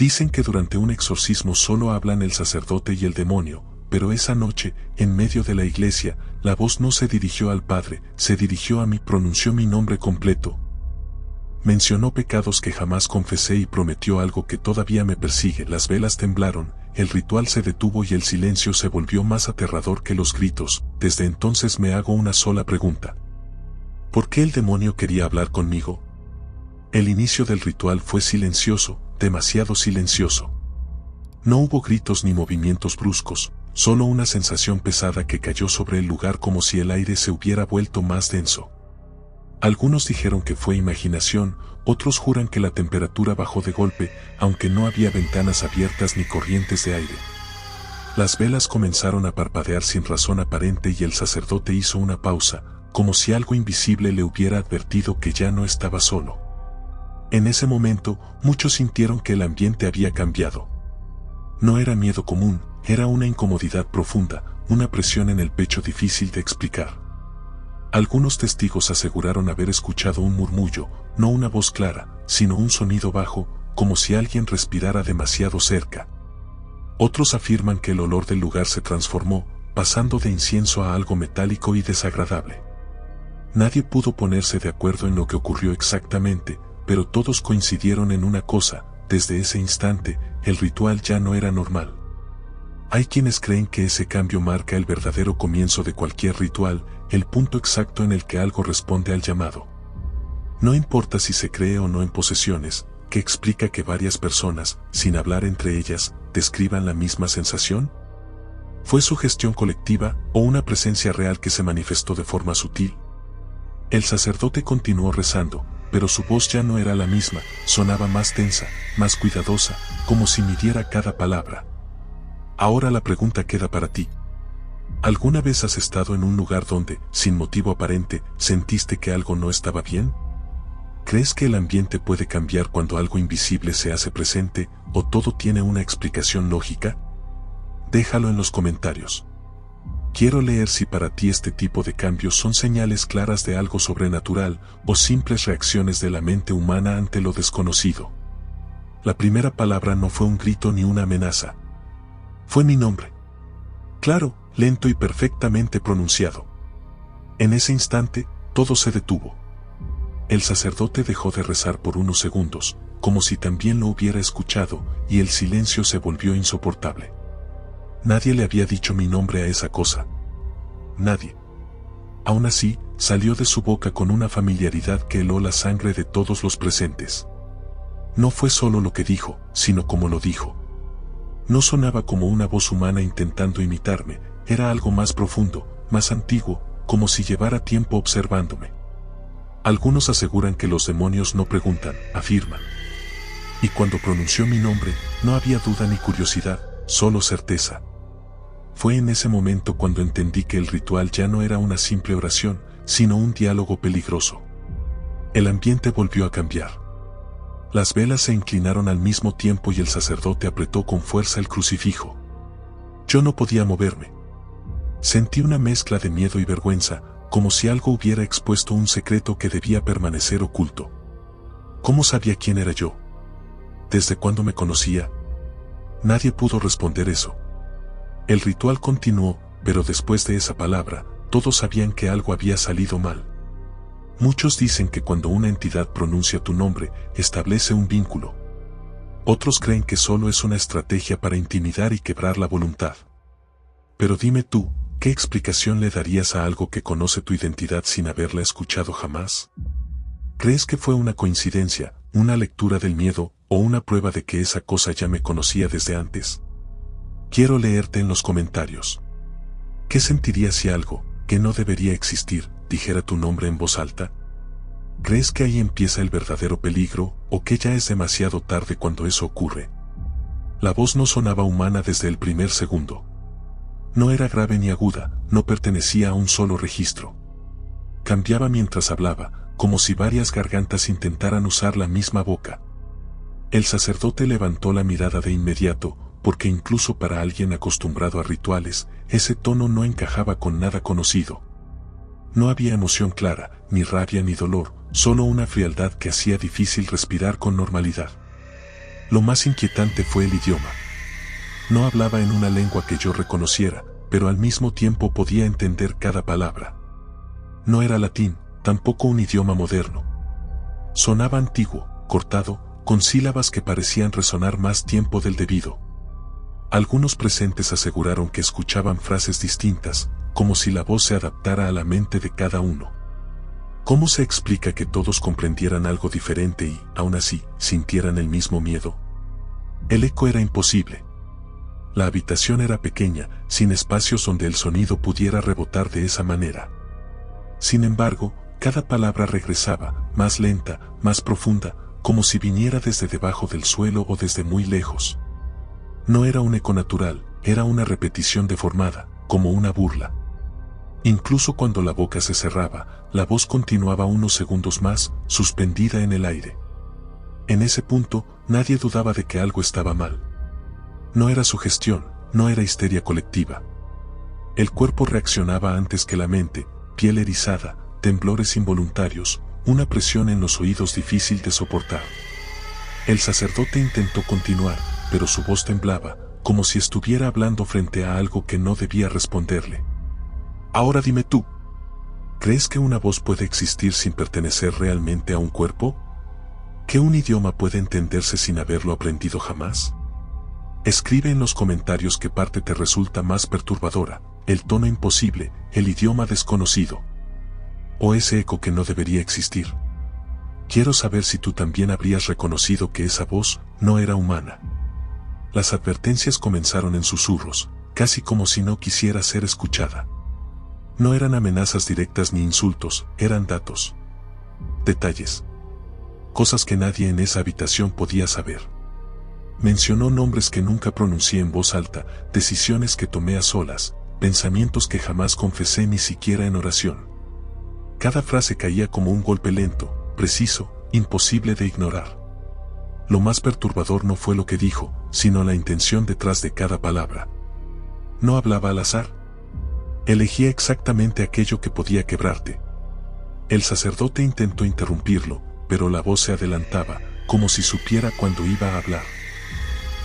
Dicen que durante un exorcismo solo hablan el sacerdote y el demonio, pero esa noche, en medio de la iglesia, la voz no se dirigió al Padre, se dirigió a mí, pronunció mi nombre completo. Mencionó pecados que jamás confesé y prometió algo que todavía me persigue. Las velas temblaron, el ritual se detuvo y el silencio se volvió más aterrador que los gritos. Desde entonces me hago una sola pregunta. ¿Por qué el demonio quería hablar conmigo? El inicio del ritual fue silencioso, demasiado silencioso. No hubo gritos ni movimientos bruscos, solo una sensación pesada que cayó sobre el lugar como si el aire se hubiera vuelto más denso. Algunos dijeron que fue imaginación, otros juran que la temperatura bajó de golpe, aunque no había ventanas abiertas ni corrientes de aire. Las velas comenzaron a parpadear sin razón aparente y el sacerdote hizo una pausa, como si algo invisible le hubiera advertido que ya no estaba solo. En ese momento, muchos sintieron que el ambiente había cambiado. No era miedo común, era una incomodidad profunda, una presión en el pecho difícil de explicar. Algunos testigos aseguraron haber escuchado un murmullo, no una voz clara, sino un sonido bajo, como si alguien respirara demasiado cerca. Otros afirman que el olor del lugar se transformó, pasando de incienso a algo metálico y desagradable. Nadie pudo ponerse de acuerdo en lo que ocurrió exactamente, pero todos coincidieron en una cosa: desde ese instante, el ritual ya no era normal. Hay quienes creen que ese cambio marca el verdadero comienzo de cualquier ritual, el punto exacto en el que algo responde al llamado. No importa si se cree o no en posesiones, ¿qué explica que varias personas, sin hablar entre ellas, describan la misma sensación? ¿Fue sugestión colectiva o una presencia real que se manifestó de forma sutil? El sacerdote continuó rezando, pero su voz ya no era la misma, sonaba más tensa, más cuidadosa, como si midiera cada palabra. Ahora la pregunta queda para ti. ¿Alguna vez has estado en un lugar donde, sin motivo aparente, sentiste que algo no estaba bien? ¿Crees que el ambiente puede cambiar cuando algo invisible se hace presente, o todo tiene una explicación lógica? Déjalo en los comentarios. Quiero leer si para ti este tipo de cambios son señales claras de algo sobrenatural, o simples reacciones de la mente humana ante lo desconocido. La primera palabra no fue un grito ni una amenaza. Fue mi nombre. Claro, lento y perfectamente pronunciado. En ese instante, todo se detuvo. El sacerdote dejó de rezar por unos segundos, como si también lo hubiera escuchado, y el silencio se volvió insoportable. Nadie le había dicho mi nombre a esa cosa. Nadie. Aún así, salió de su boca con una familiaridad que heló la sangre de todos los presentes. No fue solo lo que dijo, sino cómo lo dijo. No sonaba como una voz humana intentando imitarme, era algo más profundo, más antiguo, como si llevara tiempo observándome. Algunos aseguran que los demonios no preguntan, afirman. Y cuando pronunció mi nombre, no había duda ni curiosidad, solo certeza. Fue en ese momento cuando entendí que el ritual ya no era una simple oración, sino un diálogo peligroso. El ambiente volvió a cambiar. Las velas se inclinaron al mismo tiempo y el sacerdote apretó con fuerza el crucifijo. Yo no podía moverme. Sentí una mezcla de miedo y vergüenza, como si algo hubiera expuesto un secreto que debía permanecer oculto. ¿Cómo sabía quién era yo? ¿Desde cuándo me conocía? Nadie pudo responder eso. El ritual continuó, pero después de esa palabra, todos sabían que algo había salido mal. Muchos dicen que cuando una entidad pronuncia tu nombre, establece un vínculo. Otros creen que solo es una estrategia para intimidar y quebrar la voluntad. Pero dime tú, ¿qué explicación le darías a algo que conoce tu identidad sin haberla escuchado jamás? ¿Crees que fue una coincidencia, una lectura del miedo, o una prueba de que esa cosa ya me conocía desde antes? Quiero leerte en los comentarios. ¿Qué sentirías si algo, que no debería existir, dijera tu nombre en voz alta? ¿Crees que ahí empieza el verdadero peligro, o que ya es demasiado tarde cuando eso ocurre? La voz no sonaba humana desde el primer segundo. No era grave ni aguda, no pertenecía a un solo registro. Cambiaba mientras hablaba, como si varias gargantas intentaran usar la misma boca. El sacerdote levantó la mirada de inmediato, porque incluso para alguien acostumbrado a rituales, ese tono no encajaba con nada conocido. No había emoción clara, ni rabia ni dolor, solo una frialdad que hacía difícil respirar con normalidad. Lo más inquietante fue el idioma. No hablaba en una lengua que yo reconociera, pero al mismo tiempo podía entender cada palabra. No era latín, tampoco un idioma moderno. Sonaba antiguo, cortado, con sílabas que parecían resonar más tiempo del debido. Algunos presentes aseguraron que escuchaban frases distintas, como si la voz se adaptara a la mente de cada uno. ¿Cómo se explica que todos comprendieran algo diferente y, aún así, sintieran el mismo miedo? El eco era imposible. La habitación era pequeña, sin espacios donde el sonido pudiera rebotar de esa manera. Sin embargo, cada palabra regresaba, más lenta, más profunda, como si viniera desde debajo del suelo o desde muy lejos. No era un eco natural, era una repetición deformada, como una burla. Incluso cuando la boca se cerraba, la voz continuaba unos segundos más, suspendida en el aire. En ese punto, nadie dudaba de que algo estaba mal. No era sugestión, no era histeria colectiva. El cuerpo reaccionaba antes que la mente, piel erizada, temblores involuntarios, una presión en los oídos difícil de soportar. El sacerdote intentó continuar, pero su voz temblaba, como si estuviera hablando frente a algo que no debía responderle. Ahora dime tú, ¿crees que una voz puede existir sin pertenecer realmente a un cuerpo? ¿Que un idioma puede entenderse sin haberlo aprendido jamás? Escribe en los comentarios qué parte te resulta más perturbadora, el tono imposible, el idioma desconocido, o ese eco que no debería existir. Quiero saber si tú también habrías reconocido que esa voz no era humana. Las advertencias comenzaron en susurros, casi como si no quisiera ser escuchada. No eran amenazas directas ni insultos, eran datos. Detalles. Cosas que nadie en esa habitación podía saber. Mencionó nombres que nunca pronuncié en voz alta, decisiones que tomé a solas, pensamientos que jamás confesé ni siquiera en oración. Cada frase caía como un golpe lento, preciso, imposible de ignorar. Lo más perturbador no fue lo que dijo, sino la intención detrás de cada palabra. No hablaba al azar. Elegía exactamente aquello que podía quebrarte. El sacerdote intentó interrumpirlo, pero la voz se adelantaba, como si supiera cuándo iba a hablar.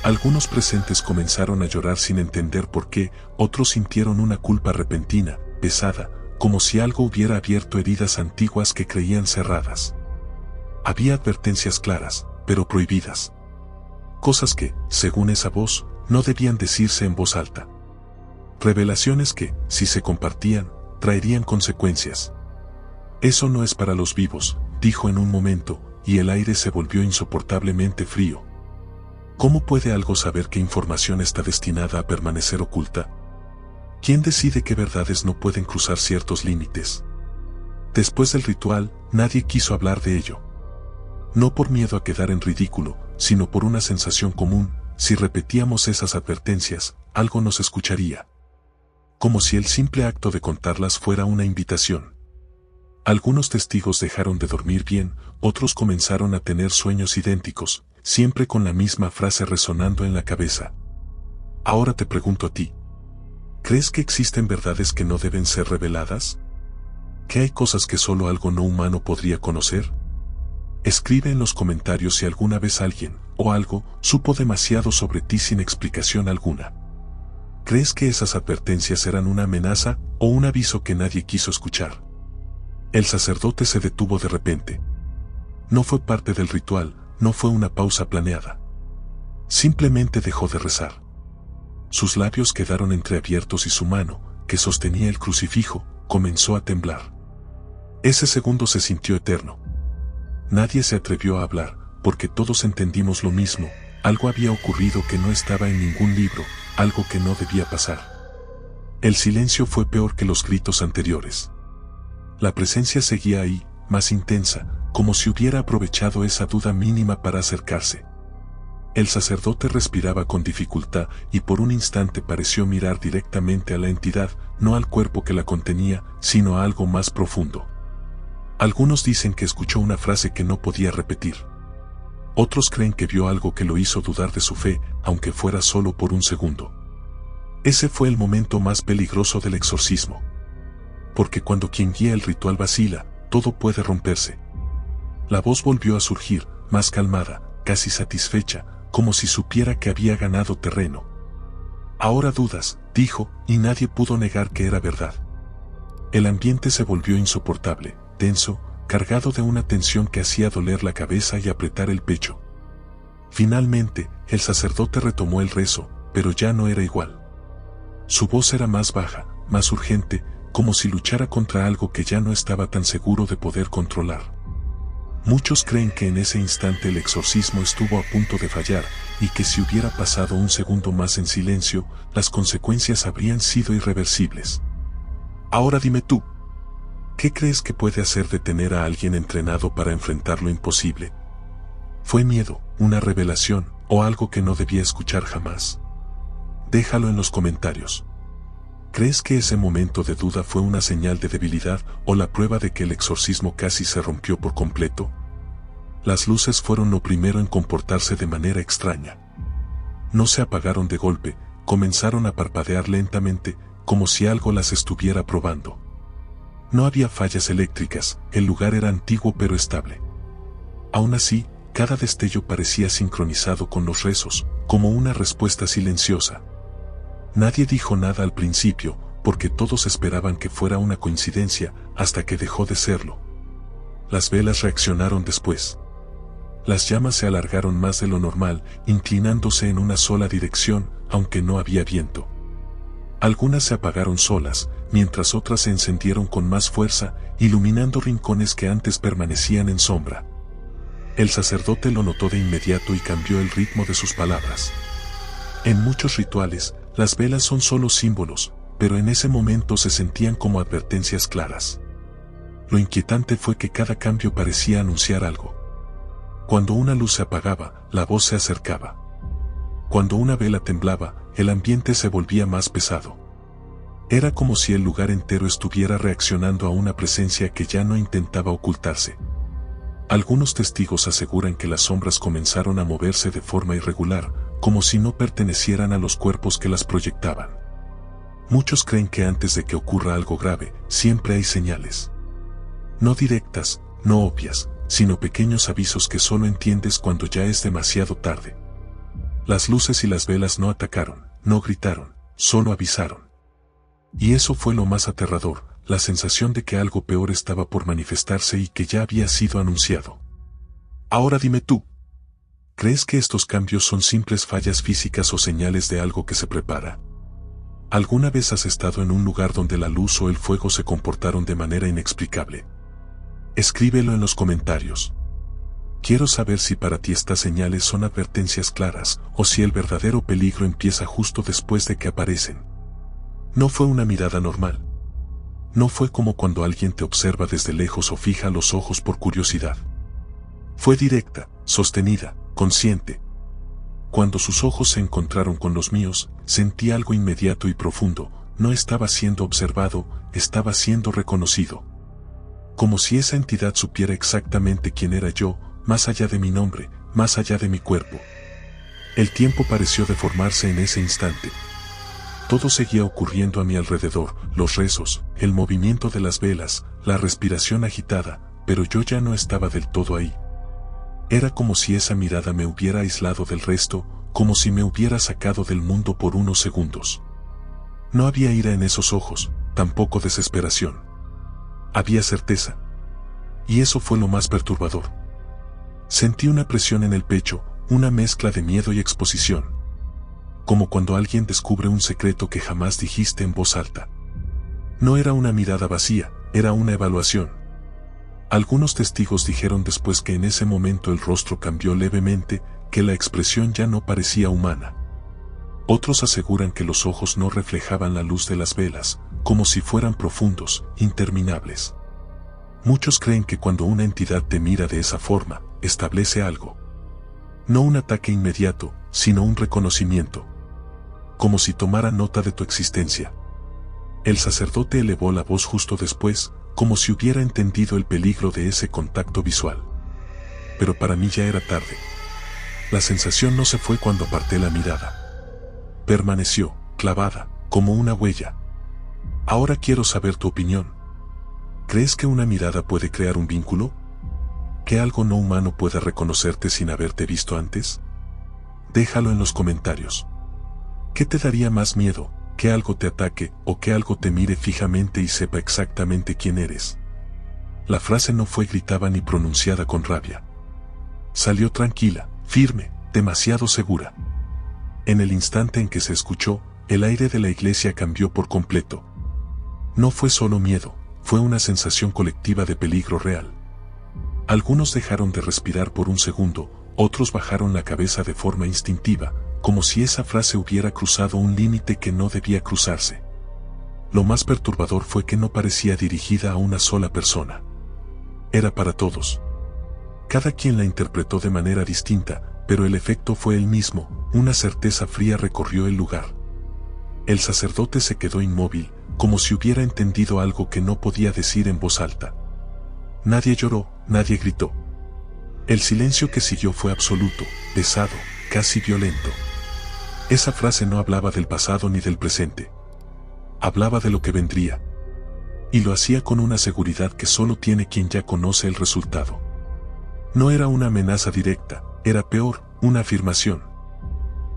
Algunos presentes comenzaron a llorar sin entender por qué, otros sintieron una culpa repentina, pesada, como si algo hubiera abierto heridas antiguas que creían cerradas. Había advertencias claras, pero prohibidas. Cosas que, según esa voz, no debían decirse en voz alta. Revelaciones que, si se compartían, traerían consecuencias. Eso no es para los vivos, dijo en un momento, y el aire se volvió insoportablemente frío. ¿Cómo puede algo saber qué información está destinada a permanecer oculta? ¿Quién decide qué verdades no pueden cruzar ciertos límites? Después del ritual, nadie quiso hablar de ello. No por miedo a quedar en ridículo, sino por una sensación común: si repetíamos esas advertencias, algo nos escucharía. Como si el simple acto de contarlas fuera una invitación. Algunos testigos dejaron de dormir bien, otros comenzaron a tener sueños idénticos, siempre con la misma frase resonando en la cabeza. Ahora te pregunto a ti. ¿Crees que existen verdades que no deben ser reveladas? ¿Que hay cosas que solo algo no humano podría conocer? Escribe en los comentarios si alguna vez alguien, o algo, supo demasiado sobre ti sin explicación alguna. ¿Crees que esas advertencias eran una amenaza, o un aviso que nadie quiso escuchar? El sacerdote se detuvo de repente. No fue parte del ritual, no fue una pausa planeada. Simplemente dejó de rezar. Sus labios quedaron entreabiertos y su mano, que sostenía el crucifijo, comenzó a temblar. Ese segundo se sintió eterno. Nadie se atrevió a hablar, porque todos entendimos lo mismo: algo había ocurrido que no estaba en ningún libro, algo que no debía pasar. El silencio fue peor que los gritos anteriores. La presencia seguía ahí, más intensa, como si hubiera aprovechado esa duda mínima para acercarse. El sacerdote respiraba con dificultad y por un instante pareció mirar directamente a la entidad, no al cuerpo que la contenía, sino a algo más profundo. Algunos dicen que escuchó una frase que no podía repetir. Otros creen que vio algo que lo hizo dudar de su fe, aunque fuera solo por un segundo. Ese fue el momento más peligroso del exorcismo. Porque cuando quien guía el ritual vacila, todo puede romperse. La voz volvió a surgir, más calmada, casi satisfecha, como si supiera que había ganado terreno. Ahora dudas, dijo, y nadie pudo negar que era verdad. El ambiente se volvió insoportable, tenso, cargado de una tensión que hacía doler la cabeza y apretar el pecho. Finalmente, el sacerdote retomó el rezo, pero ya no era igual. Su voz era más baja, más urgente, como si luchara contra algo que ya no estaba tan seguro de poder controlar. Muchos creen que en ese instante el exorcismo estuvo a punto de fallar, y que si hubiera pasado un segundo más en silencio, las consecuencias habrían sido irreversibles. Ahora dime tú, ¿qué crees que puede hacer detener a alguien entrenado para enfrentar lo imposible? ¿Fue miedo, una revelación, o algo que no debía escuchar jamás? Déjalo en los comentarios. ¿Crees que ese momento de duda fue una señal de debilidad o la prueba de que el exorcismo casi se rompió por completo? Las luces fueron lo primero en comportarse de manera extraña. No se apagaron de golpe, comenzaron a parpadear lentamente, como si algo las estuviera probando. No había fallas eléctricas, el lugar era antiguo pero estable. Aún así, cada destello parecía sincronizado con los rezos, como una respuesta silenciosa. Nadie dijo nada al principio, porque todos esperaban que fuera una coincidencia, hasta que dejó de serlo. Las velas reaccionaron después. Las llamas se alargaron más de lo normal, inclinándose en una sola dirección, aunque no había viento. Algunas se apagaron solas, mientras otras se encendieron con más fuerza, iluminando rincones que antes permanecían en sombra. El sacerdote lo notó de inmediato y cambió el ritmo de sus palabras. En muchos rituales, las velas son solo símbolos, pero en ese momento se sentían como advertencias claras. Lo inquietante fue que cada cambio parecía anunciar algo. Cuando una luz se apagaba, la voz se acercaba. Cuando una vela temblaba, el ambiente se volvía más pesado. Era como si el lugar entero estuviera reaccionando a una presencia que ya no intentaba ocultarse. Algunos testigos aseguran que las sombras comenzaron a moverse de forma irregular, como si no pertenecieran a los cuerpos que las proyectaban. Muchos creen que antes de que ocurra algo grave, siempre hay señales. No directas, no obvias, sino pequeños avisos que solo entiendes cuando ya es demasiado tarde. Las luces y las velas no atacaron, no gritaron, solo avisaron. Y eso fue lo más aterrador, la sensación de que algo peor estaba por manifestarse y que ya había sido anunciado. Ahora dime tú, ¿crees que estos cambios son simples fallas físicas o señales de algo que se prepara? ¿Alguna vez has estado en un lugar donde la luz o el fuego se comportaron de manera inexplicable? Escríbelo en los comentarios. Quiero saber si para ti estas señales son advertencias claras o si el verdadero peligro empieza justo después de que aparecen. No fue una mirada normal. No fue como cuando alguien te observa desde lejos o fija los ojos por curiosidad. Fue directa, sostenida, consciente. Cuando sus ojos se encontraron con los míos, sentí algo inmediato y profundo. No estaba siendo observado, estaba siendo reconocido. Como si esa entidad supiera exactamente quién era yo, más allá de mi nombre, más allá de mi cuerpo. El tiempo pareció deformarse en ese instante. Todo seguía ocurriendo a mi alrededor, los rezos, el movimiento de las velas, la respiración agitada, pero yo ya no estaba del todo ahí. Era como si esa mirada me hubiera aislado del resto, como si me hubiera sacado del mundo por unos segundos. No había ira en esos ojos, tampoco desesperación. Había certeza. Y eso fue lo más perturbador. Sentí una presión en el pecho, una mezcla de miedo y exposición. Como cuando alguien descubre un secreto que jamás dijiste en voz alta. No era una mirada vacía, era una evaluación. Algunos testigos dijeron después que en ese momento el rostro cambió levemente, que la expresión ya no parecía humana. Otros aseguran que los ojos no reflejaban la luz de las velas, como si fueran profundos, interminables. Muchos creen que cuando una entidad te mira de esa forma, establece algo. No un ataque inmediato, sino un reconocimiento. Como si tomara nota de tu existencia. El sacerdote elevó la voz justo después, como si hubiera entendido el peligro de ese contacto visual. Pero para mí ya era tarde. La sensación no se fue cuando aparté la mirada. Permaneció, clavada, como una huella. Ahora quiero saber tu opinión. ¿Crees que una mirada puede crear un vínculo? ¿Que algo no humano pueda reconocerte sin haberte visto antes? Déjalo en los comentarios. ¿Qué te daría más miedo? ¿Que algo te ataque o que algo te mire fijamente y sepa exactamente quién eres? La frase no fue gritada ni pronunciada con rabia. Salió tranquila, firme, demasiado segura. En el instante en que se escuchó, el aire de la iglesia cambió por completo. No fue solo miedo, fue una sensación colectiva de peligro real. Algunos dejaron de respirar por un segundo, otros bajaron la cabeza de forma instintiva, como si esa frase hubiera cruzado un límite que no debía cruzarse. Lo más perturbador fue que no parecía dirigida a una sola persona. Era para todos. Cada quien la interpretó de manera distinta, pero el efecto fue el mismo, una certeza fría recorrió el lugar. El sacerdote se quedó inmóvil, como si hubiera entendido algo que no podía decir en voz alta. Nadie lloró, nadie gritó. El silencio que siguió fue absoluto, pesado, casi violento. Esa frase no hablaba del pasado ni del presente. Hablaba de lo que vendría. Y lo hacía con una seguridad que solo tiene quien ya conoce el resultado. No era una amenaza directa, era peor, una afirmación.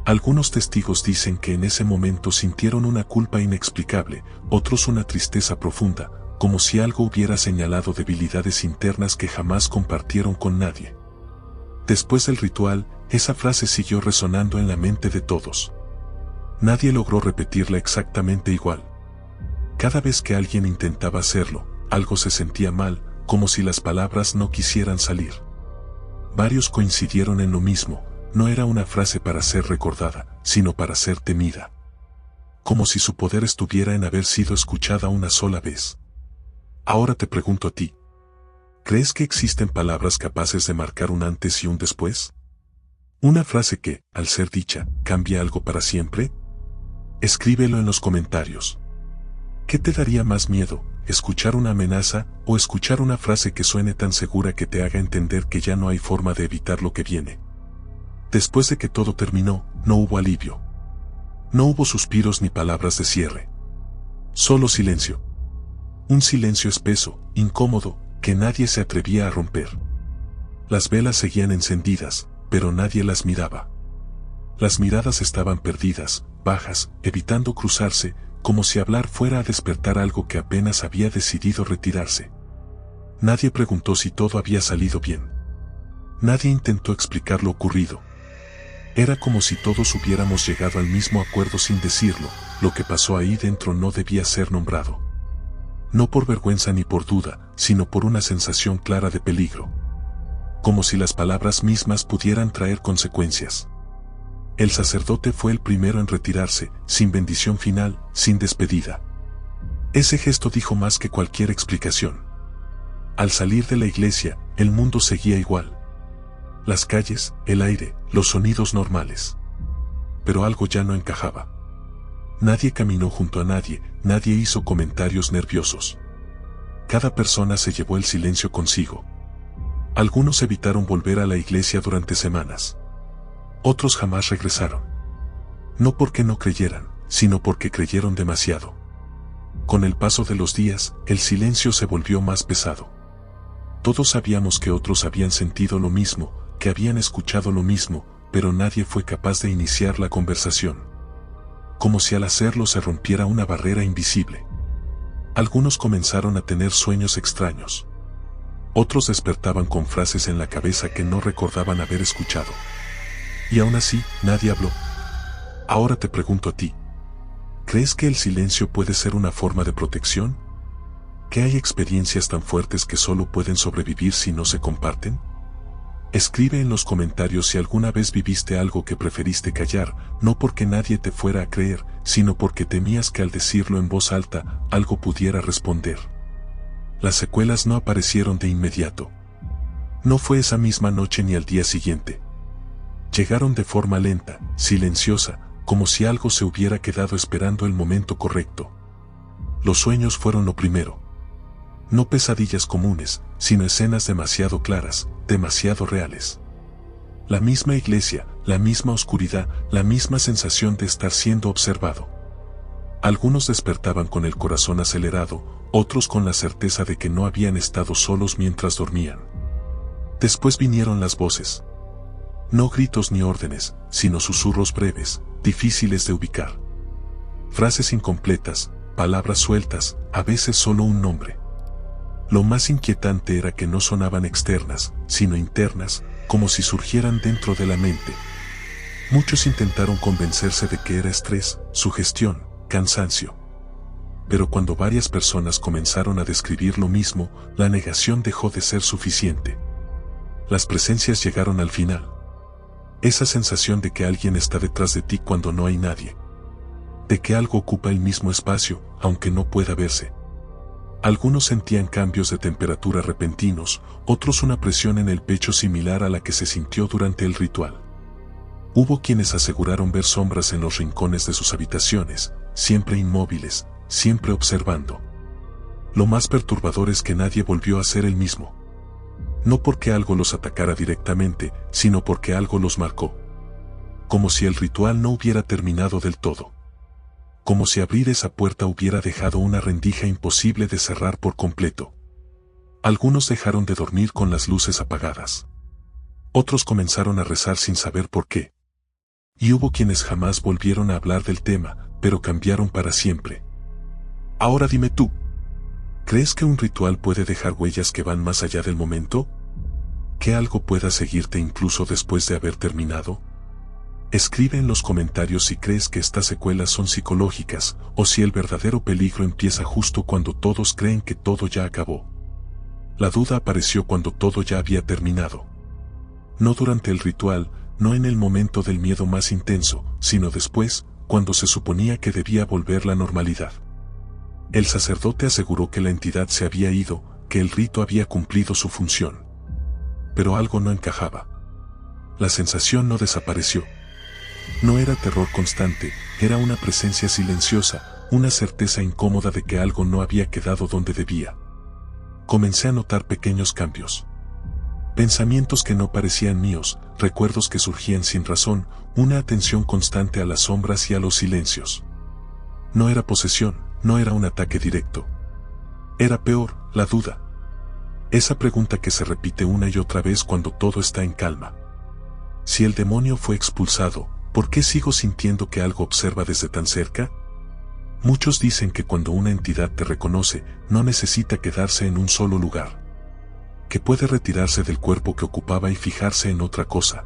Algunos testigos dicen que en ese momento sintieron una culpa inexplicable, otros una tristeza profunda, como si algo hubiera señalado debilidades internas que jamás compartieron con nadie. Después del ritual, esa frase siguió resonando en la mente de todos. Nadie logró repetirla exactamente igual. Cada vez que alguien intentaba hacerlo, algo se sentía mal, como si las palabras no quisieran salir. Varios coincidieron en lo mismo, no era una frase para ser recordada, sino para ser temida. Como si su poder estuviera en haber sido escuchada una sola vez. Ahora te pregunto a ti. ¿Crees que existen palabras capaces de marcar un antes y un después? ¿Una frase que, al ser dicha, cambia algo para siempre? Escríbelo en los comentarios. ¿Qué te daría más miedo, escuchar una amenaza o escuchar una frase que suene tan segura que te haga entender que ya no hay forma de evitar lo que viene? Después de que todo terminó, no hubo alivio. No hubo suspiros ni palabras de cierre. Solo silencio. Un silencio espeso, incómodo, que nadie se atrevía a romper. Las velas seguían encendidas, pero nadie las miraba. Las miradas estaban perdidas, bajas, evitando cruzarse, como si hablar fuera a despertar algo que apenas había decidido retirarse. Nadie preguntó si todo había salido bien. Nadie intentó explicar lo ocurrido. Era como si todos hubiéramos llegado al mismo acuerdo sin decirlo, lo que pasó ahí dentro no debía ser nombrado. No por vergüenza ni por duda, sino por una sensación clara de peligro. Como si las palabras mismas pudieran traer consecuencias. El sacerdote fue el primero en retirarse, sin bendición final, sin despedida. Ese gesto dijo más que cualquier explicación. Al salir de la iglesia, el mundo seguía igual. Las calles, el aire, los sonidos normales. Pero algo ya no encajaba. Nadie caminó junto a nadie, nadie hizo comentarios nerviosos. Cada persona se llevó el silencio consigo. Algunos evitaron volver a la iglesia durante semanas. Otros jamás regresaron. No porque no creyeran, sino porque creyeron demasiado. Con el paso de los días, el silencio se volvió más pesado. Todos sabíamos que otros habían sentido lo mismo, que habían escuchado lo mismo, pero nadie fue capaz de iniciar la conversación. Como si al hacerlo se rompiera una barrera invisible. Algunos comenzaron a tener sueños extraños. Otros despertaban con frases en la cabeza que no recordaban haber escuchado. Y aún así, nadie habló. Ahora te pregunto a ti. ¿Crees que el silencio puede ser una forma de protección? ¿Que hay experiencias tan fuertes que solo pueden sobrevivir si no se comparten? Escribe en los comentarios si alguna vez viviste algo que preferiste callar, no porque nadie te fuera a creer, sino porque temías que al decirlo en voz alta, algo pudiera responder. Las secuelas no aparecieron de inmediato. No fue esa misma noche ni al día siguiente. Llegaron de forma lenta, silenciosa, como si algo se hubiera quedado esperando el momento correcto. Los sueños fueron lo primero. No pesadillas comunes, sino escenas demasiado claras, demasiado reales. La misma iglesia, la misma oscuridad, la misma sensación de estar siendo observado. Algunos despertaban con el corazón acelerado, otros con la certeza de que no habían estado solos mientras dormían. Después vinieron las voces. No gritos ni órdenes, sino susurros breves, difíciles de ubicar. Frases incompletas, palabras sueltas, a veces solo un nombre. Lo más inquietante era que no sonaban externas, sino internas, como si surgieran dentro de la mente. Muchos intentaron convencerse de que era estrés, sugestión, cansancio. Pero cuando varias personas comenzaron a describir lo mismo, la negación dejó de ser suficiente. Las presencias llegaron al final. Esa sensación de que alguien está detrás de ti cuando no hay nadie. De que algo ocupa el mismo espacio, aunque no pueda verse. Algunos sentían cambios de temperatura repentinos, otros una presión en el pecho similar a la que se sintió durante el ritual. Hubo quienes aseguraron ver sombras en los rincones de sus habitaciones, siempre inmóviles, siempre observando. Lo más perturbador es que nadie volvió a ser el mismo. No porque algo los atacara directamente, sino porque algo los marcó. Como si el ritual no hubiera terminado del todo. Como si abrir esa puerta hubiera dejado una rendija imposible de cerrar por completo. Algunos dejaron de dormir con las luces apagadas. Otros comenzaron a rezar sin saber por qué. Y hubo quienes jamás volvieron a hablar del tema, pero cambiaron para siempre. Ahora dime tú, ¿crees que un ritual puede dejar huellas que van más allá del momento? ¿Que algo pueda seguirte incluso después de haber terminado? Escribe en los comentarios si crees que estas secuelas son psicológicas, o si el verdadero peligro empieza justo cuando todos creen que todo ya acabó. La duda apareció cuando todo ya había terminado. No durante el ritual, no en el momento del miedo más intenso, sino después, cuando se suponía que debía volver la normalidad. El sacerdote aseguró que la entidad se había ido, que el rito había cumplido su función. Pero algo no encajaba. La sensación no desapareció. No era terror constante, era una presencia silenciosa, una certeza incómoda de que algo no había quedado donde debía. Comencé a notar pequeños cambios. Pensamientos que no parecían míos, recuerdos que surgían sin razón, una atención constante a las sombras y a los silencios. No era posesión, no era un ataque directo. Era peor, la duda. Esa pregunta que se repite una y otra vez cuando todo está en calma. Si el demonio fue expulsado, ¿por qué sigo sintiendo que algo observa desde tan cerca? Muchos dicen que cuando una entidad te reconoce, no necesita quedarse en un solo lugar. Que puede retirarse del cuerpo que ocupaba y fijarse en otra cosa.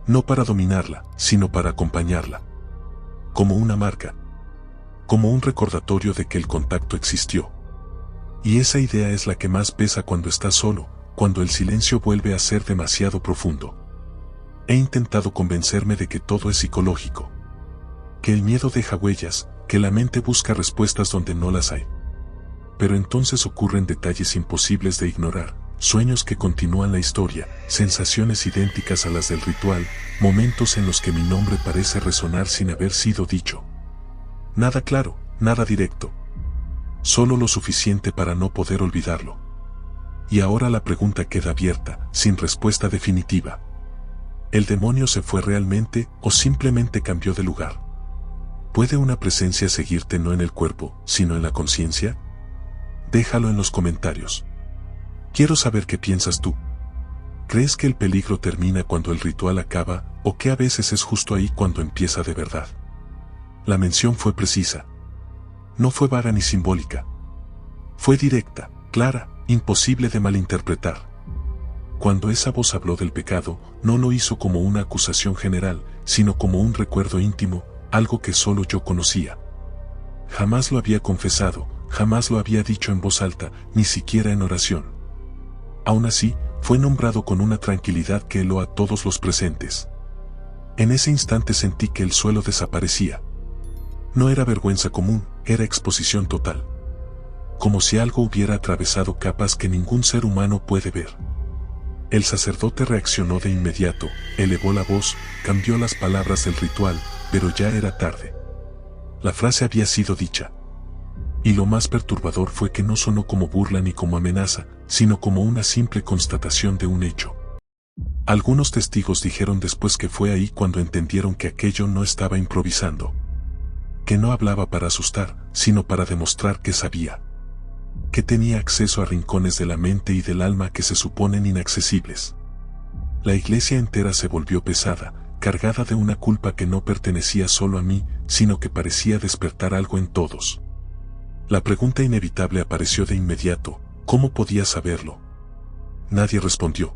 No para dominarla, sino para acompañarla. Como una marca. Como un recordatorio de que el contacto existió. Y esa idea es la que más pesa cuando estás solo, cuando el silencio vuelve a ser demasiado profundo. He intentado convencerme de que todo es psicológico. Que el miedo deja huellas, que la mente busca respuestas donde no las hay. Pero entonces ocurren detalles imposibles de ignorar, sueños que continúan la historia, sensaciones idénticas a las del ritual, momentos en los que mi nombre parece resonar sin haber sido dicho. Nada claro, nada directo. Solo lo suficiente para no poder olvidarlo. Y ahora la pregunta queda abierta, sin respuesta definitiva. ¿El demonio se fue realmente o simplemente cambió de lugar? ¿Puede una presencia seguirte no en el cuerpo, sino en la conciencia? Déjalo en los comentarios. Quiero saber qué piensas tú. ¿Crees que el peligro termina cuando el ritual acaba, o que a veces es justo ahí cuando empieza de verdad? La mención fue precisa. No fue vaga ni simbólica. Fue directa, clara, imposible de malinterpretar. Cuando esa voz habló del pecado, no lo hizo como una acusación general, sino como un recuerdo íntimo, algo que solo yo conocía. Jamás lo había confesado, jamás lo había dicho en voz alta, ni siquiera en oración. Aún así, fue nombrado con una tranquilidad que heló a todos los presentes. En ese instante sentí que el suelo desaparecía. No era vergüenza común, era exposición total. Como si algo hubiera atravesado capas que ningún ser humano puede ver. El sacerdote reaccionó de inmediato, elevó la voz, cambió las palabras del ritual, pero ya era tarde. La frase había sido dicha. Y lo más perturbador fue que no sonó como burla ni como amenaza, sino como una simple constatación de un hecho. Algunos testigos dijeron después que fue ahí cuando entendieron que aquello no estaba improvisando. Que no hablaba para asustar, sino para demostrar que sabía. Que tenía acceso a rincones de la mente y del alma que se suponen inaccesibles. La iglesia entera se volvió pesada, cargada de una culpa que no pertenecía solo a mí, sino que parecía despertar algo en todos. La pregunta inevitable apareció de inmediato: ¿cómo podía saberlo? Nadie respondió.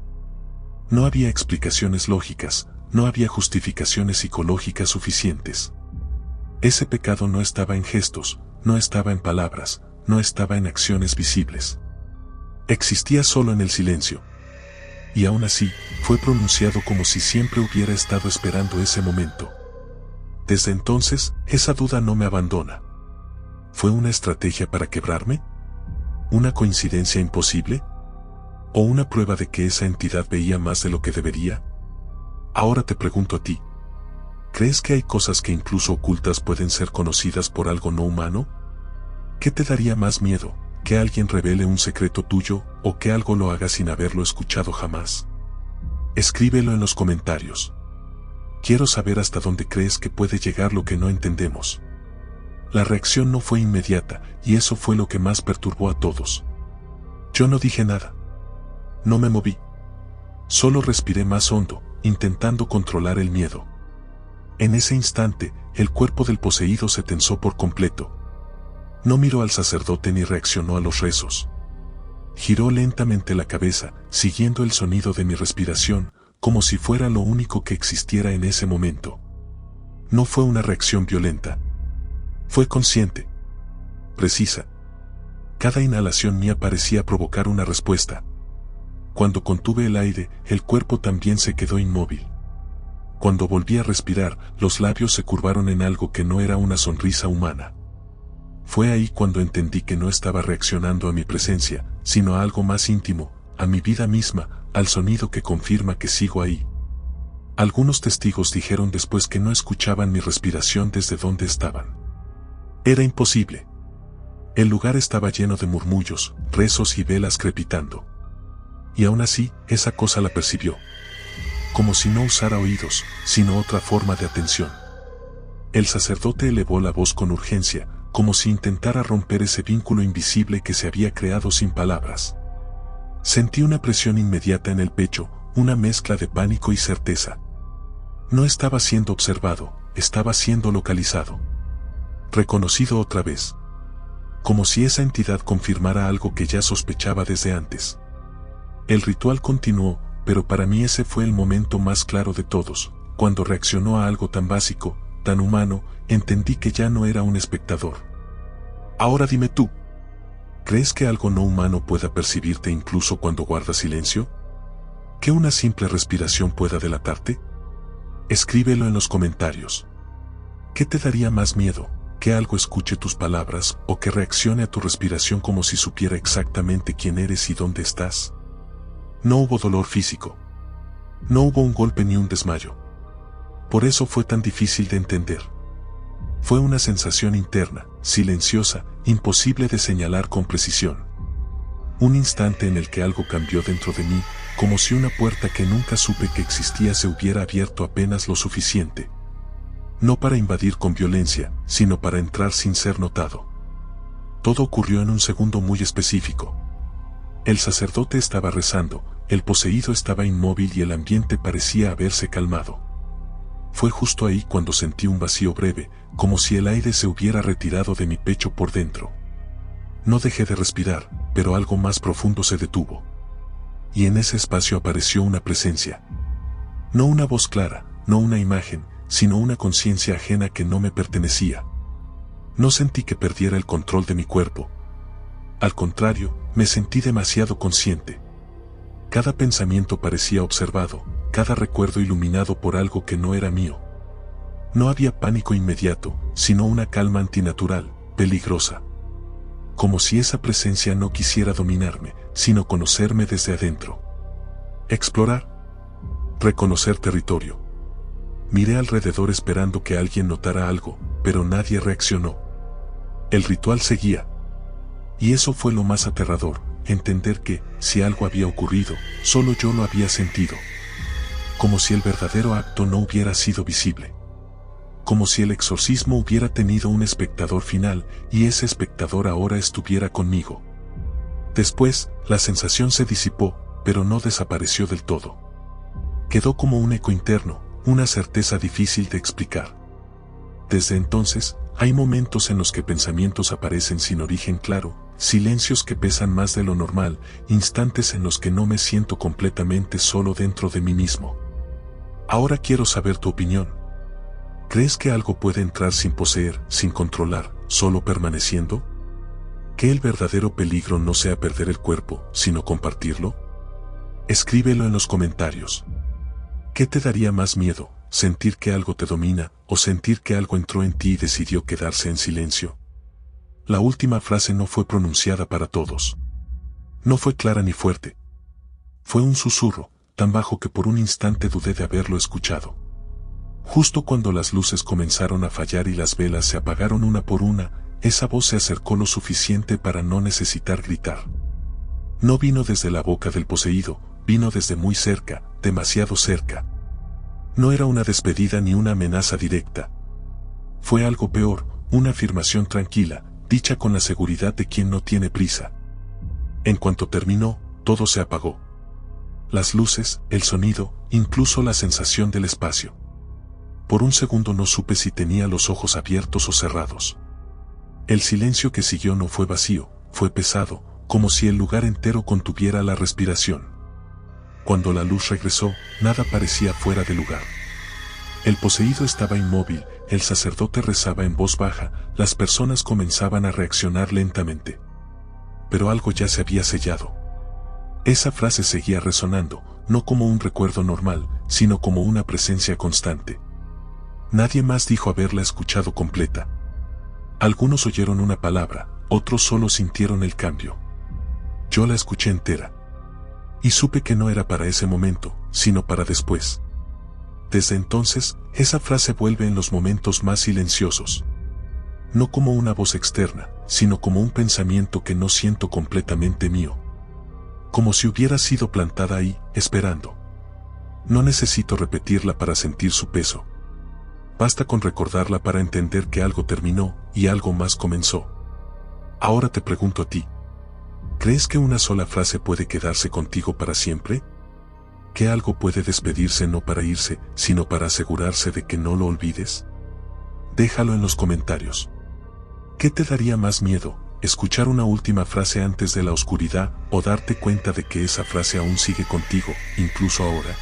No había explicaciones lógicas, no había justificaciones psicológicas suficientes. Ese pecado no estaba en gestos, no estaba en palabras, no estaba en acciones visibles. Existía solo en el silencio. Y aún así, fue pronunciado como si siempre hubiera estado esperando ese momento. Desde entonces, esa duda no me abandona. ¿Fue una estrategia para quebrarme? ¿Una coincidencia imposible? ¿O una prueba de que esa entidad veía más de lo que debería? Ahora te pregunto a ti. ¿Crees que hay cosas que incluso ocultas pueden ser conocidas por algo no humano? ¿Qué te daría más miedo? ¿Que alguien revele un secreto tuyo o que algo lo haga sin haberlo escuchado jamás? Escríbelo en los comentarios. Quiero saber hasta dónde crees que puede llegar lo que no entendemos. La reacción no fue inmediata y eso fue lo que más perturbó a todos. Yo no dije nada. No me moví. Solo respiré más hondo, intentando controlar el miedo. En ese instante, el cuerpo del poseído se tensó por completo. No miró al sacerdote ni reaccionó a los rezos. Giró lentamente la cabeza, siguiendo el sonido de mi respiración, como si fuera lo único que existiera en ese momento. No fue una reacción violenta. Fue consciente. Precisa. Cada inhalación mía parecía provocar una respuesta. Cuando contuve el aire, el cuerpo también se quedó inmóvil. Cuando volví a respirar, los labios se curvaron en algo que no era una sonrisa humana. Fue ahí cuando entendí que no estaba reaccionando a mi presencia, sino a algo más íntimo, a mi vida misma, al sonido que confirma que sigo ahí. Algunos testigos dijeron después que no escuchaban mi respiración desde donde estaban. Era imposible. El lugar estaba lleno de murmullos, rezos y velas crepitando. Y aún así, esa cosa la percibió. Como si no usara oídos, sino otra forma de atención. El sacerdote elevó la voz con urgencia, como si intentara romper ese vínculo invisible que se había creado sin palabras. Sentí una presión inmediata en el pecho, una mezcla de pánico y certeza. No estaba siendo observado, estaba siendo localizado. Reconocido otra vez. Como si esa entidad confirmara algo que ya sospechaba desde antes. El ritual continuó, pero para mí ese fue el momento más claro de todos. Cuando reaccionó a algo tan básico, tan humano, entendí que ya no era un espectador. Ahora dime tú, ¿crees que algo no humano pueda percibirte incluso cuando guardas silencio? ¿Que una simple respiración pueda delatarte? Escríbelo en los comentarios. ¿Qué te daría más miedo? ¿Que algo escuche tus palabras o que reaccione a tu respiración como si supiera exactamente quién eres y dónde estás? No hubo dolor físico. No hubo un golpe ni un desmayo. Por eso fue tan difícil de entender. Fue una sensación interna, silenciosa, imposible de señalar con precisión. Un instante en el que algo cambió dentro de mí, como si una puerta que nunca supe que existía se hubiera abierto apenas lo suficiente. No para invadir con violencia, sino para entrar sin ser notado. Todo ocurrió en un segundo muy específico. El sacerdote estaba rezando, el poseído estaba inmóvil y el ambiente parecía haberse calmado. Fue justo ahí cuando sentí un vacío breve, como si el aire se hubiera retirado de mi pecho por dentro. No dejé de respirar, pero algo más profundo se detuvo. Y en ese espacio apareció una presencia. No una voz clara, no una imagen, sino una conciencia ajena que no me pertenecía. No sentí que perdiera el control de mi cuerpo. Al contrario, me sentí demasiado consciente. Cada pensamiento parecía observado, cada recuerdo iluminado por algo que no era mío. No había pánico inmediato, sino una calma antinatural, peligrosa. Como si esa presencia no quisiera dominarme, sino conocerme desde adentro. Explorar. Reconocer territorio. Miré alrededor esperando que alguien notara algo, pero nadie reaccionó. El ritual seguía. Y eso fue lo más aterrador, entender que, si algo había ocurrido, solo yo lo había sentido. Como si el verdadero acto no hubiera sido visible. Como si el exorcismo hubiera tenido un espectador final, y ese espectador ahora estuviera conmigo. Después, la sensación se disipó, pero no desapareció del todo. Quedó como un eco interno, una certeza difícil de explicar. Desde entonces, hay momentos en los que pensamientos aparecen sin origen claro, silencios que pesan más de lo normal, instantes en los que no me siento completamente solo dentro de mí mismo. Ahora quiero saber tu opinión. ¿Crees que algo puede entrar sin poseer, sin controlar, solo permaneciendo? ¿Que el verdadero peligro no sea perder el cuerpo, sino compartirlo? Escríbelo en los comentarios. ¿Qué te daría más miedo, sentir que algo te domina, o sentir que algo entró en ti y decidió quedarse en silencio? La última frase no fue pronunciada para todos. No fue clara ni fuerte. Fue un susurro, tan bajo que por un instante dudé de haberlo escuchado. Justo cuando las luces comenzaron a fallar y las velas se apagaron una por una, esa voz se acercó lo suficiente para no necesitar gritar. No vino desde la boca del poseído, vino desde muy cerca, demasiado cerca. No era una despedida ni una amenaza directa. Fue algo peor, una afirmación tranquila, dicha con la seguridad de quien no tiene prisa. En cuanto terminó, todo se apagó. Las luces, el sonido, incluso la sensación del espacio. Por un segundo no supe si tenía los ojos abiertos o cerrados. El silencio que siguió no fue vacío, fue pesado, como si el lugar entero contuviera la respiración. Cuando la luz regresó, nada parecía fuera de lugar. El poseído estaba inmóvil, el sacerdote rezaba en voz baja, las personas comenzaban a reaccionar lentamente. Pero algo ya se había sellado. Esa frase seguía resonando, no como un recuerdo normal, sino como una presencia constante. Nadie más dijo haberla escuchado completa. Algunos oyeron una palabra, otros solo sintieron el cambio. Yo la escuché entera. Y supe que no era para ese momento, sino para después. Desde entonces, esa frase vuelve en los momentos más silenciosos. No como una voz externa, sino como un pensamiento que no siento completamente mío. Como si hubiera sido plantada ahí, esperando. No necesito repetirla para sentir su peso. Basta con recordarla para entender que algo terminó y algo más comenzó. Ahora te pregunto a ti. ¿Crees que una sola frase puede quedarse contigo para siempre? ¿Que algo puede despedirse no para irse, sino para asegurarse de que no lo olvides? Déjalo en los comentarios. ¿Qué te daría más miedo, escuchar una última frase antes de la oscuridad o darte cuenta de que esa frase aún sigue contigo, incluso ahora?